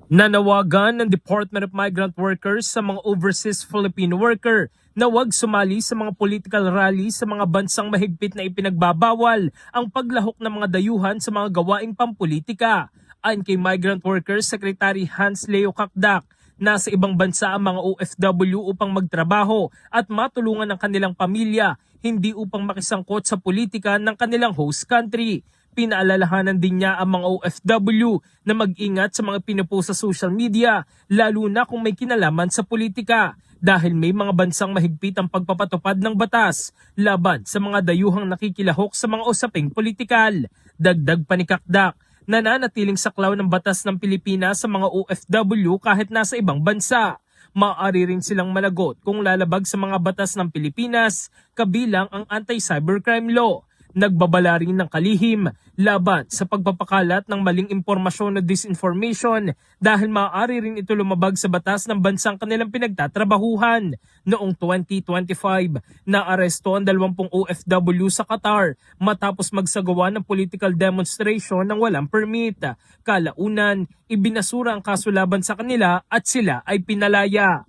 Nanawagan ng Department of Migrant Workers sa mga overseas Filipino worker na huwag sumali sa mga political rally sa mga bansang mahigpit na ipinagbabawal ang paglahok ng mga dayuhan sa mga gawaing pampolitika. Ayon kay Migrant Workers Secretary Hans Leo Kakdak, nasa ibang bansa ang mga OFW upang magtrabaho at matulungan ang kanilang pamilya, hindi upang makisangkot sa politika ng kanilang host country. Pinaalalahanan din niya ang mga OFW na mag-ingat sa mga pinupost sa social media, lalo na kung may kinalaman sa politika, dahil may mga bansang mahigpit ang pagpapatupad ng batas laban sa mga dayuhang nakikilahok sa mga usaping politikal. Dagdag pa ni Kakdak, nananatiling saklaw ng batas ng Pilipinas sa mga OFW kahit nasa ibang bansa. Maaari rin silang managot kung lalabag sa mga batas ng Pilipinas, kabilang ang anti-cybercrime law. Nagbabala rin ng kalihim laban sa pagpapakalat ng maling impormasyon o disinformation dahil maaari rin ito lumabag sa batas ng bansang kanilang pinagtatrabahuhan. Noong 2025, naaresto ang 20 OFW sa Qatar matapos magsagawa ng political demonstration ng walang permit. Kalaunan, ibinasura ang kaso laban sa kanila at sila ay pinalaya.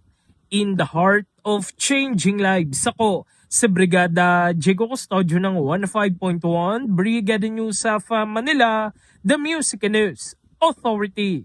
In the heart of changing lives, ako sa Brigada Diego Custodio ng 105.1 Brigada News of Manila, the Music News Authority.